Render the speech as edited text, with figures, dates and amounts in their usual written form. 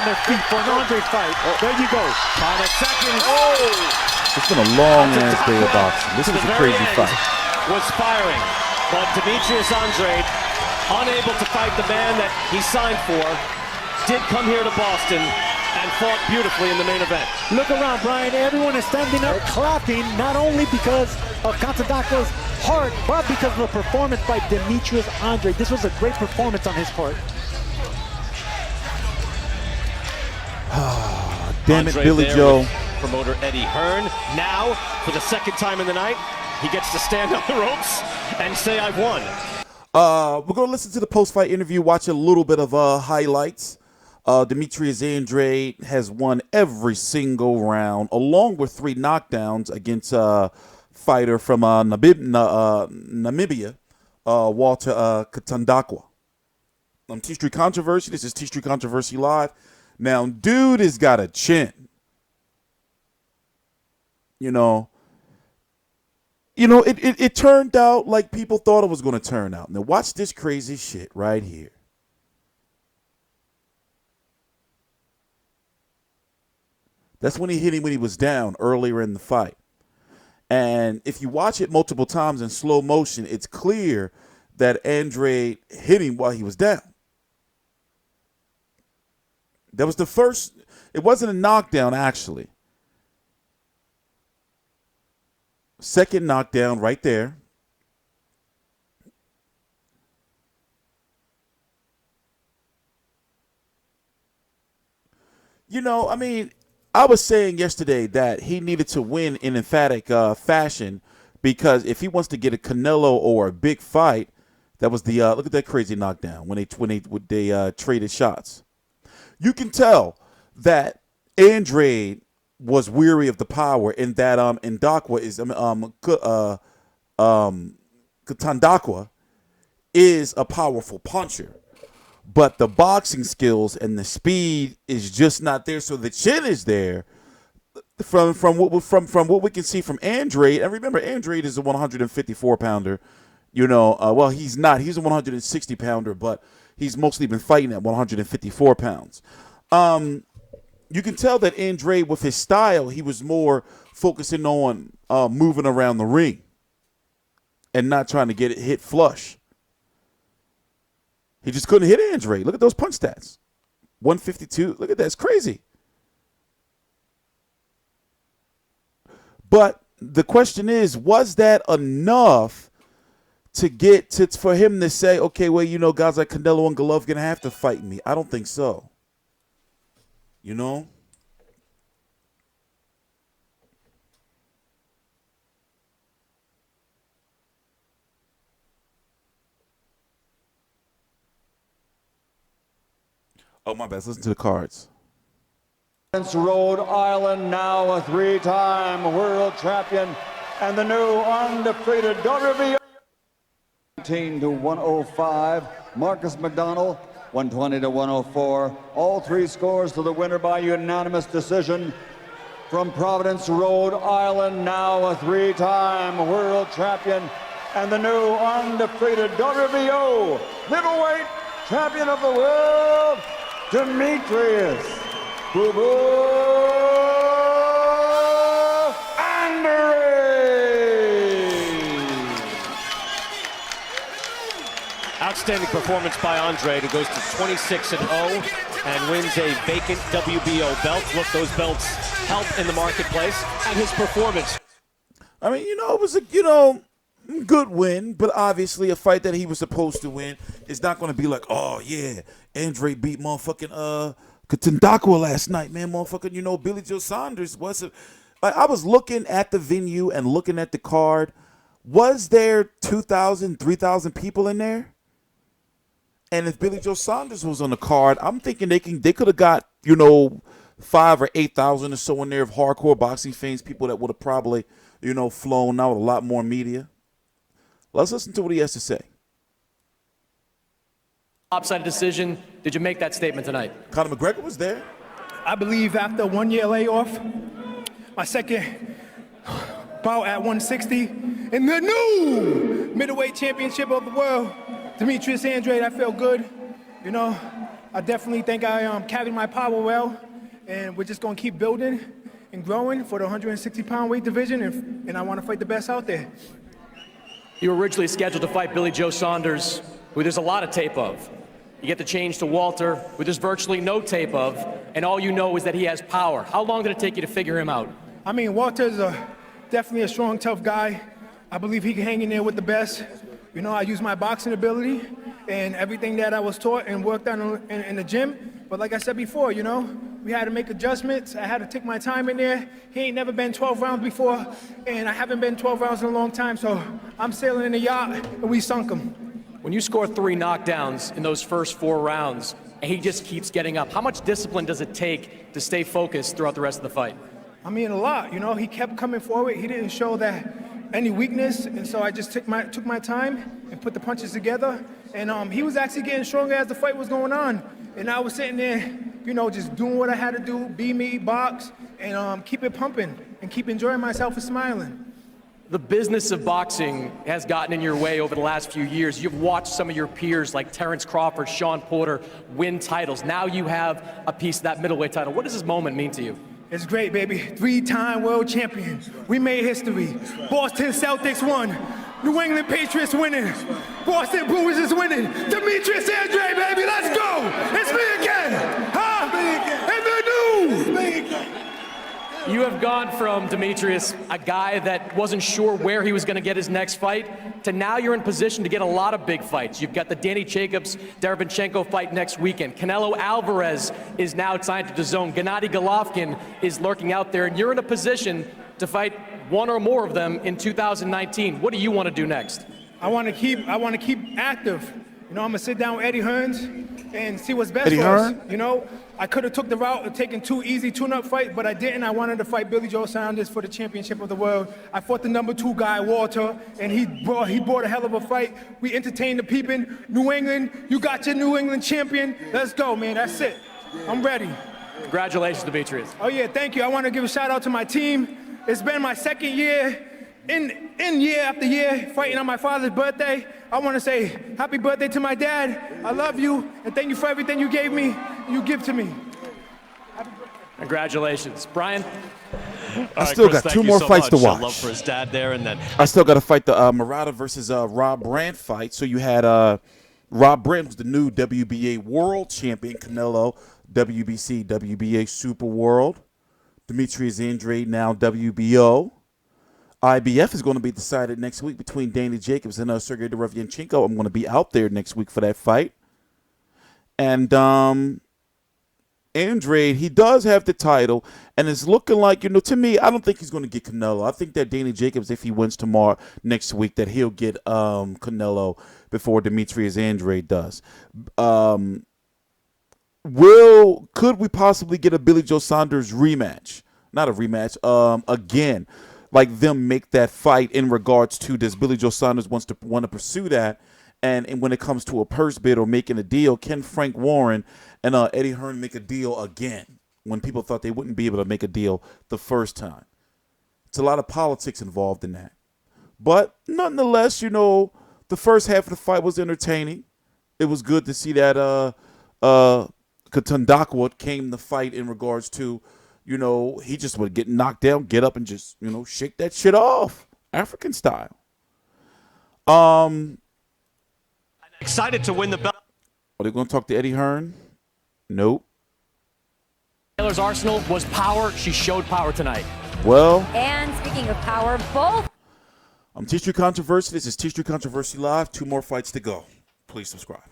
their feet for an Andre fight. There you go. Final seconds. Oh! It's been a long-ass day of boxing. This was a crazy fight. Was firing, but Demetrius Andrade, unable to fight the man that he signed for, did come here to Boston and fought beautifully in the main event. Look around, Brian. Everyone is standing up, clapping, not only because of Kautondokwa's heart, but because of the performance by Demetrius Andrade. This was a great performance on his part. Damn it, Andrade Billy Joe. Promoter Eddie Hearn. Now, for the second time in the night, he gets to stand on the ropes and say, I've won. We're going to listen to the post-fight interview, watch a little bit of highlights. Demetrius Andrade has won every single round, along with 3 knockdowns against a fighter from Namibia, Walter Kautondokwa. TstreeT Controversy. This is TstreeT Controversy Live. Now, dude has got a chin. You know, it turned out like people thought it was going to turn out. Now, watch this crazy shit right here. That's when he hit him when he was down earlier in the fight. And if you watch it multiple times in slow motion, it's clear that Andrade hit him while he was down. That was the first. It wasn't a knockdown, actually. Second knockdown right there. You know, I mean, I was saying yesterday that he needed to win in emphatic fashion, because if he wants to get a Canelo or a big fight, that was the look at that crazy knockdown when they traded shots. You can tell that Andrade was weary of the power, and that Kautondokwa is a powerful puncher, but the boxing skills and the speed is just not there. So the chin is there from what we can see from Andrade. And remember, Andrade is a 154 pounder. You know, well, he's not. He's a 160 pounder, but he's mostly been fighting at 154 pounds. You can tell that Andrade, with his style, he was more focusing on moving around the ring and not trying to get it hit flush. He just couldn't hit Andrade. Look at those punch stats. 152. Look at that. It's crazy. But the question is, was that enough to get for him to say, okay, well, you know, guys like Canelo and Golovkin going to have to fight me? I don't think so. You know? Oh, my bad. Let's listen to the cards. Rhode Island, now a 3-time world champion and the new undefeated WBO. 19 to 105. Marcus McDonald, 120 to 104. All 3 scores to the winner by unanimous decision. From Providence, Rhode Island, now a 3-time world champion and the new undefeated WBO middleweight champion of the world, Demetrius Andrade. Outstanding performance by Andrade, who goes to 26-0 and wins a vacant WBO belt. Look, those belts help in the marketplace, and his performance. I mean, you know, it was a, good win, but obviously a fight that he was supposed to win. It's not going to be like, oh, yeah, Andrade beat motherfucking Kautondokwa last night, man. Motherfucking, Billy Joe Saunders was I was looking at the venue and looking at the card. Was there 2,000, 3,000 people in there? And if Billy Joe Saunders was on the card, I'm thinking they could have got, 5,000 or 8,000 or so in there of hardcore boxing fans, people that would have probably, flown out with a lot more media. Let's listen to what he has to say. Lopsided decision. Did you make that statement tonight? Conor McGregor was there. I believe after a 1-year layoff, my second bout at 160 in the new middleweight championship of the world, Demetrius Andrade, I feel good. I definitely think I carried my power well, and we're just going to keep building and growing for the 160-pound weight division, and I want to fight the best out there. You were originally scheduled to fight Billy Joe Saunders, who there's a lot of tape of. You get the change to Walter, who there's virtually no tape of, and all you know is that he has power. How long did it take you to figure him out? I mean, Walter's definitely a strong, tough guy. I believe he can hang in there with the best. You know, I use my boxing ability and everything that I was taught and worked on in the gym. But like I said before, you know, we had to make adjustments. I had to take my time in there. He ain't never been 12 rounds before, and I haven't been 12 rounds in a long time, so I'm sailing in the yacht, and we sunk him. When you score 3 knockdowns in those first 4 rounds, and he just keeps getting up, how much discipline does it take to stay focused throughout the rest of the fight? I mean, a lot. You know, he kept coming forward. He didn't show that any weakness, and so I just took my time and put the punches together. And he was actually getting stronger as the fight was going on. And I was sitting there, you know, just doing what I had to do, be me, box, and keep it pumping and keep enjoying myself and smiling. The business of boxing has gotten in your way over the last few years. You've watched some of your peers like Terrence Crawford, Sean Porter win titles. Now you have a piece of that middleweight title. What does this moment mean to you? It's great, baby. 3-time world champion. We made history. Boston Celtics won. New England Patriots winning. Boston Bruins is winning. Demetrius Andrade, baby, let's go. It's me again. Huh? It's me again. You have gone from Demetrius, a guy that wasn't sure where he was going to get his next fight, to now you're in position to get a lot of big fights. You've got the Danny Jacobs, Derevyanchenko fight next weekend. Canelo Alvarez is now signed to DAZN. Gennady Golovkin is lurking out there, and you're in a position to fight one or more of them in 2019. What do you want to do next? I want to keep active. You know, I'm gonna sit down with Eddie Hearns and see what's best Eddie for Hearn? us. You know, I could have took the route of taking 2 easy tune-up fights, but I didn't. I wanted to fight Billy Joe Saunders for the championship of the world. I fought the #2 guy, Walter, and he brought a hell of a fight. We entertained the people. New England, you got your New England champion. Let's go, man. That's it. I'm ready. Congratulations, Demetrius. Oh yeah, thank you. I want to give a shout out to my team. It's been my second year in year after year fighting on my father's birthday. I want to say happy birthday to my dad. I love you, and thank you for everything you gave me, you give to me. Congratulations. Brian? I still got 2 more fights to watch. Love for his dad there, and then I still got to fight the Murata versus Rob Brandt fight. So you had Rob Brandt was the new WBA world champion, Canelo, WBC, WBA Super World. Demetrius Andrade, now WBO. IBF is going to be decided next week between Danny Jacobs and Sergey Derevyanchenko. I'm going to be out there next week for that fight. And Andrade, he does have the title, and it's looking like, you know, to me, I don't think he's going to get Canelo. I think that Danny Jacobs, if he wins tomorrow, next week, that he'll get Canelo before Demetrius Andrade does. Could we possibly get a Billy Joe Saunders rematch? Not a rematch, again. Like them make that fight in regards to, does Billy Joe Saunders want to pursue that? And when it comes to a purse bid or making a deal, can Frank Warren and Eddie Hearn make a deal again when people thought they wouldn't be able to make a deal the first time? It's a lot of politics involved in that. But nonetheless, you know, the first half of the fight was entertaining. It was good to see that Kautondokwa came to fight in regards to, you know, he just would get knocked down, get up, and just, you know, shake that shit off, African style. excited to win the belt. Are they going to talk to Eddie Hearn? Nope. Taylor's arsenal was power. She showed power tonight. Well. And speaking of power, both. I'm TstreeT Controversy. This is TstreeT Controversy Live. 2 more fights to go. Please subscribe.